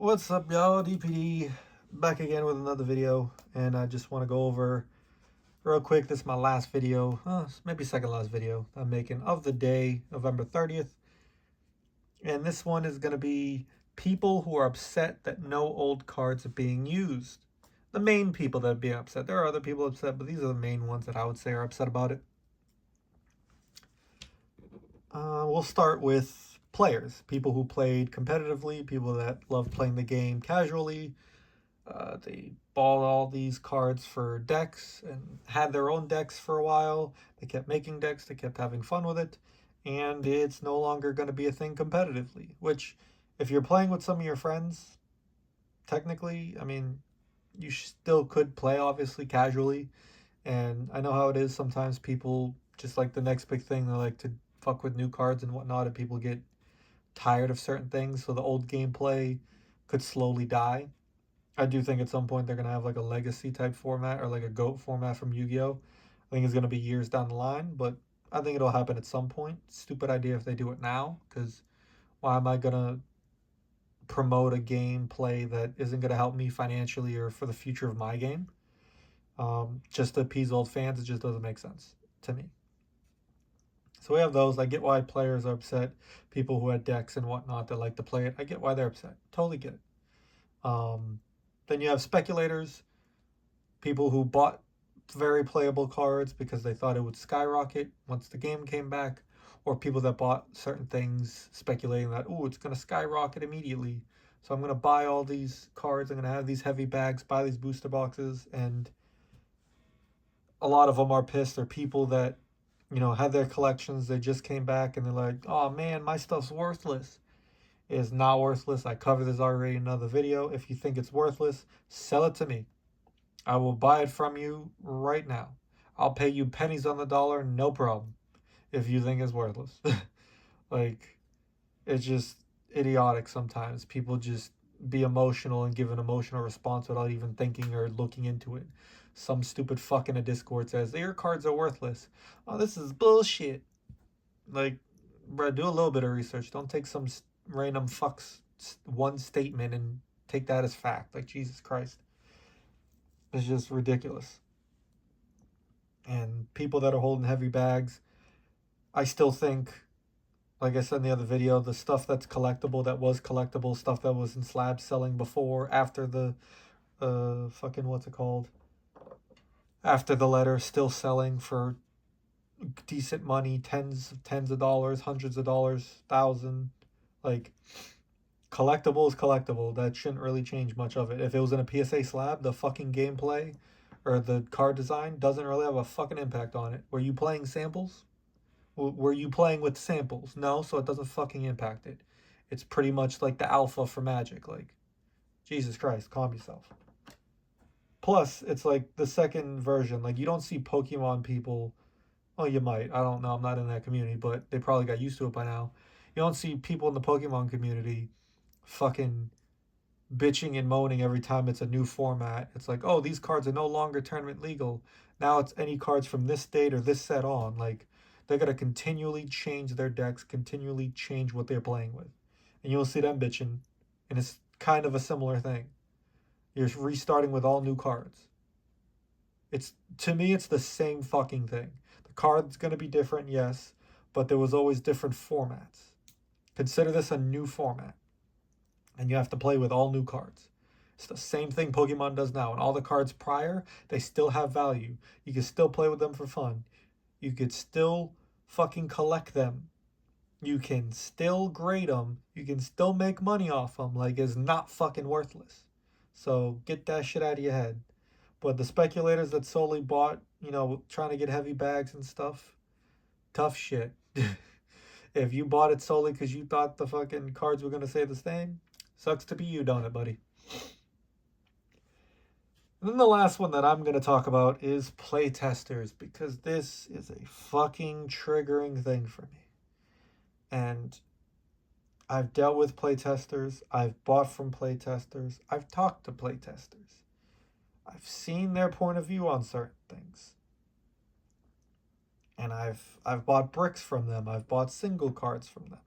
What's up, y'all? DPD back again with another video, and I just want to go over real quick. This is my last video, maybe second last video I'm making of the day, November 30th. And this one is going to be people who are upset that no old cards are being used. The main people that are being upset. There are other people upset, but these are the main ones that I would say are upset about it. We'll start with players, people who played competitively, people that love playing the game casually. They bought all these cards for decks and had their own decks for a while. They kept making decks, they kept having fun with it, and it's no longer going to be a thing competitively. Which, if you're playing with some of your friends, technically, I mean, you still could play, obviously, casually. And I know how it is sometimes people just like the next big thing, they like to fuck with new cards and whatnot, and people get tired of certain things, so the old gameplay could slowly die. I do think at some point they're gonna have like a legacy type format or like a GOAT format from Yu-Gi-Oh. I think it's gonna be years down the line, but I think it'll happen at some point. Stupid idea if they do it now, because why am I gonna promote a gameplay that isn't gonna help me financially or for the future of my game? Just to appease old fans, it just doesn't make sense to me. So we have those. I get why players are upset. People who had decks and whatnot that like to play it, I get why they're upset. Totally get it. Then you have speculators, people who bought very playable cards because they thought it would skyrocket once the game came back, or people that bought certain things speculating that, oh, it's going to skyrocket immediately. So I'm going to buy all these cards. I'm going to have these heavy bags, buy these booster boxes. And a lot of them are pissed. They're people that, had their collections. They just came back and they're like, oh man, my stuff's worthless. It is not worthless. I covered this already in another video. If you think it's worthless, sell it to me. I will buy it from you right now. I'll pay you pennies on the dollar, no problem, if you think it's worthless. Like, it's just idiotic sometimes. People just be emotional and give an emotional response without even thinking or looking into it. Some stupid fuck in a Discord says, your cards are worthless. Oh, this is bullshit. Like, bro, do a little bit of research. Don't take some random fuck's one statement and take that as fact. Like, Jesus Christ. It's just ridiculous. And people that are holding heavy bags, I still think, like I said in the other video, the stuff that's collectible, that was collectible, stuff that was in slabs selling before, after the fucking what's it called? After the letter, still selling for decent money, tens of dollars, hundreds of dollars, thousand. Like, collectible is collectible. That shouldn't really change much of it. If it was in a PSA slab, the fucking gameplay or the card design doesn't really have a fucking impact on it. Were you playing samples? Were you playing with samples? No, so it doesn't fucking impact it. It's pretty much like the alpha for Magic. Like, Jesus Christ, calm yourself. Plus, it's like the second version. Like, you don't see Pokemon people. Well, you might. I don't know. I'm not in that community, but they probably got used to it by now. You don't see people in the Pokemon community fucking bitching and moaning every time it's a new format. It's like, oh, these cards are no longer tournament legal. Now it's any cards from this date or this set on. Like, they're gonna continually change their decks, continually change what they're playing with, and you'll see them bitching. And it's kind of a similar thing. You're restarting with all new cards. It's, to me, it's the same fucking thing. The card's gonna be different, yes, but there was always different formats. Consider this a new format, and you have to play with all new cards. It's the same thing Pokemon does now, and all the cards prior, they still have value. You can still play with them for fun. You could still fucking collect them. You can still grade them. You can still make money off them. Like, it's not fucking worthless. So get that shit out of your head. But the speculators that solely bought, trying to get heavy bags and stuff, tough shit. If you bought it solely because you thought the fucking cards were going to say the same, sucks to be you, don't it, buddy? And then the last one that I'm going to talk about is playtesters, because this is a fucking triggering thing for me. And I've dealt with playtesters, I've bought from playtesters, I've talked to playtesters. I've seen their point of view on certain things. And I've bought bricks from them, I've bought single cards from them.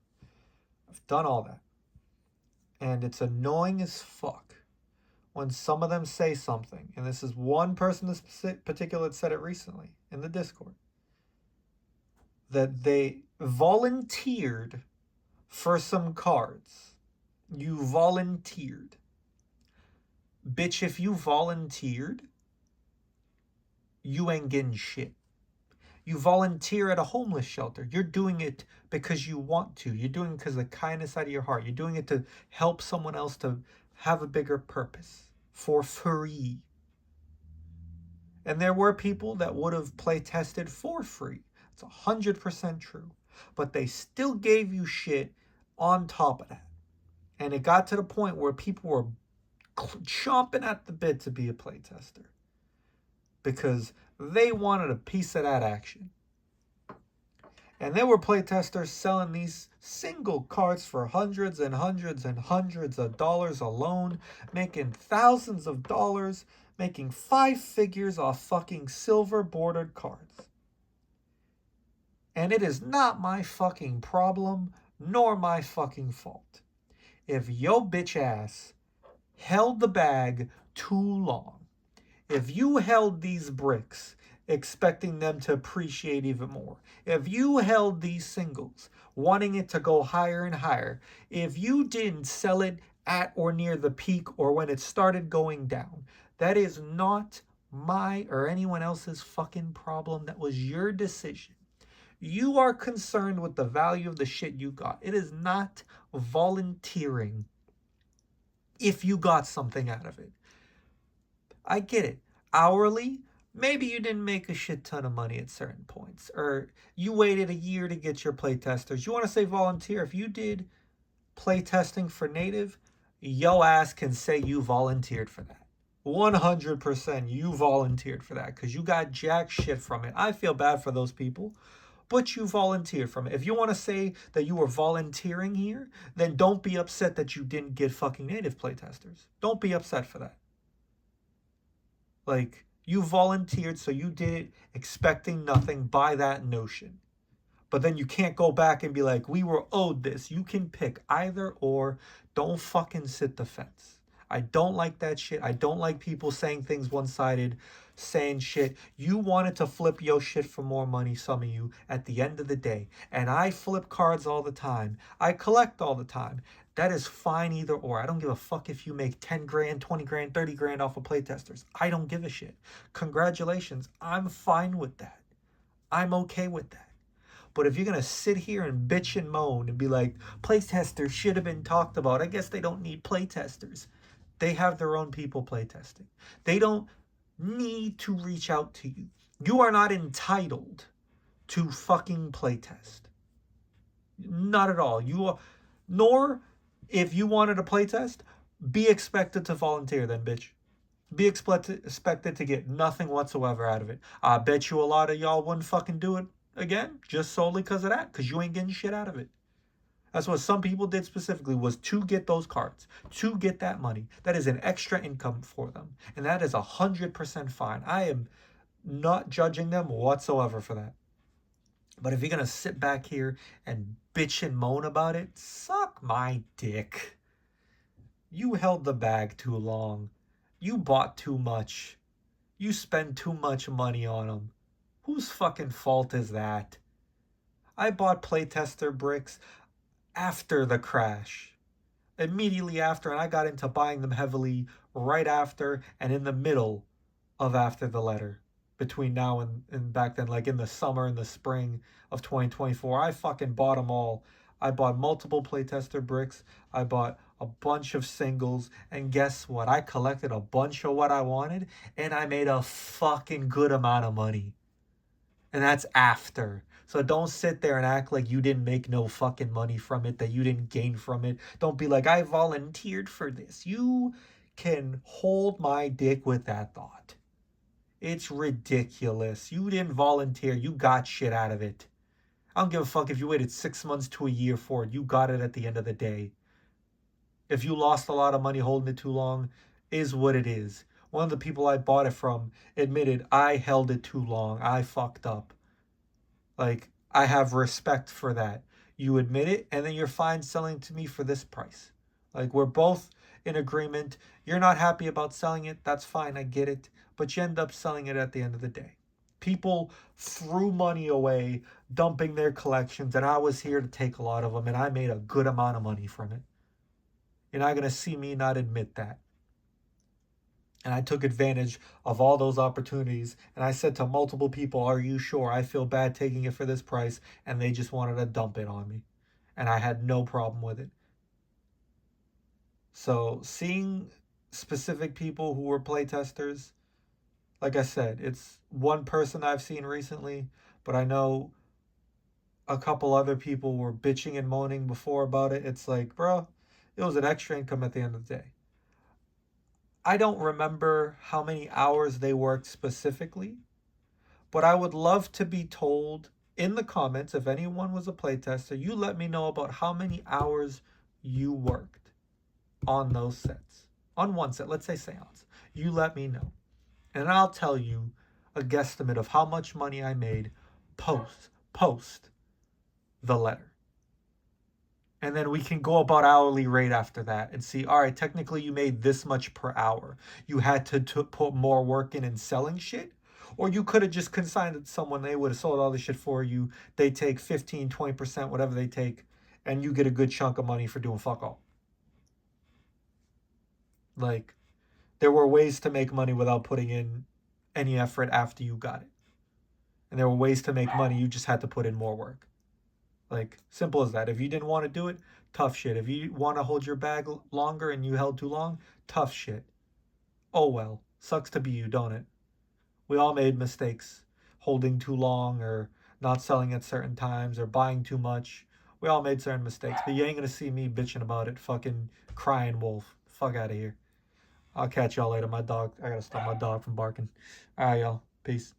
I've done all that. And it's annoying as fuck when some of them say something, and this is one person in particular that said it recently in the Discord, that they volunteered for some cards. You volunteered. Bitch, if you volunteered, you ain't getting shit. You volunteer at a homeless shelter. You're doing it because you want to. You're doing it because of the kindness out of your heart. You're doing it to help someone else to have a bigger purpose for free. And there were people that would have play tested for free. It's 100% true. But they still gave you shit on top of that. And it got to the point where people were chomping at the bit to be a playtester because they wanted a piece of that action. And there were playtesters selling these single cards for hundreds and hundreds and hundreds of dollars alone, making thousands of dollars, making 5 figures off fucking silver bordered cards. And it is not my fucking problem, nor my fucking fault. If yo bitch ass held the bag too long, if you held these bricks expecting them to appreciate even more, if you held these singles wanting it to go higher and higher, if you didn't sell it at or near the peak or when it started going down, that is not my or anyone else's fucking problem. That was your decision. You are concerned with the value of the shit you got. It is not volunteering if you got something out of it. I get it. Hourly, maybe you didn't make a shit ton of money at certain points, or you waited a year to get your playtesters. You want to say volunteer? If you did playtesting for native, yo ass can say you volunteered for that. 100% you volunteered for that because you got jack shit from it. I feel bad for those people, but you volunteered from it. If you want to say that you were volunteering here, then don't be upset that you didn't get fucking native playtesters. Don't be upset for that. Like, you volunteered, so you did it expecting nothing by that notion. But then you can't go back and be like, we were owed this. You can pick either or. Don't fucking sit the fence. I don't like that shit. I don't like people saying things one-sided, saying shit. You wanted to flip your shit for more money, some of you, at the end of the day. And I flip cards all the time. I collect all the time. That is fine either or. I don't give a fuck if you make 10 grand, 20 grand, 30 grand off of playtesters. I don't give a shit. Congratulations. I'm fine with that. I'm okay with that. But if you're going to sit here and bitch and moan and be like, playtesters should have been talked about, I guess they don't need playtesters. They have their own people playtesting. They don't need to reach out to you. You are not entitled to fucking playtest. Not at all. You are, nor if you wanted a playtest, be expected to volunteer then, bitch. Be expected to get nothing whatsoever out of it. I bet you a lot of y'all wouldn't fucking do it again, just solely because of that, because you ain't getting shit out of it. That's what some people did specifically, was to get those cards, to get that money. That is an extra income for them. And that is 100% fine. I am not judging them whatsoever for that. But if you're going to sit back here and bitch and moan about it, suck my dick. You held the bag too long. You bought too much. You spend too much money on them. Whose fucking fault is that? I bought playtester bricks after the crash. Immediately after, and I got into buying them heavily right after and in the middle of after the letter. Between now and back then, like in the summer and the spring of 2024, I fucking bought them all. I bought multiple playtester bricks. I bought a bunch of singles. And guess what? I collected a bunch of what I wanted. And I made a fucking good amount of money. And that's after. So don't sit there and act like you didn't make no fucking money from it, that you didn't gain from it. Don't be like, I volunteered for this. You can hold my dick with that thought. It's ridiculous. You didn't volunteer. You got shit out of it. I don't give a fuck if you waited 6 months to a year for it. You got it at the end of the day. If you lost a lot of money holding it too long, is what it is. One of the people I bought it from admitted, I held it too long. I fucked up. Like, I have respect for that. You admit it, and then you're fine selling to me for this price. Like, we're both in agreement. You're not happy about selling it. That's fine. I get it. But you end up selling it at the end of the day. People threw money away, dumping their collections, and I was here to take a lot of them, and I made a good amount of money from it. You're not going to see me not admit that. And I took advantage of all those opportunities. And I said to multiple people, "Are you sure? I feel bad taking it for this price." And they just wanted to dump it on me. And I had no problem with it. So seeing specific people who were playtesters, like I said, it's one person I've seen recently, but I know a couple other people were bitching and moaning before about it. It's like, bro, it was an extra income at the end of the day. I don't remember how many hours they worked specifically, but I would love to be told in the comments, if anyone was a playtester, you let me know about how many hours you worked on those sets. On one set, let's say seance. You let me know. And I'll tell you a guesstimate of how much money I made post the letter. And then we can go about hourly rate after that and see, all right, technically you made this much per hour. You had to put more work in selling shit. Or you could have just consigned it to someone, they would have sold all the shit for you. They take 15, 20%, whatever they take, and you get a good chunk of money for doing fuck all. Like, there were ways to make money without putting in any effort after you got it. And there were ways to make money, you just had to put in more work. Like, simple as that. If you didn't want to do it, tough shit. If you want to hold your bag longer and you held too long, tough shit. Oh well. Sucks to be you, don't it? We all made mistakes. Holding too long, or not selling at certain times, or buying too much. We all made certain mistakes. But you ain't gonna see me bitching about it, fucking crying wolf. Fuck out of here. I'll catch y'all later. I gotta stop my dog from barking. Alright, y'all. Peace.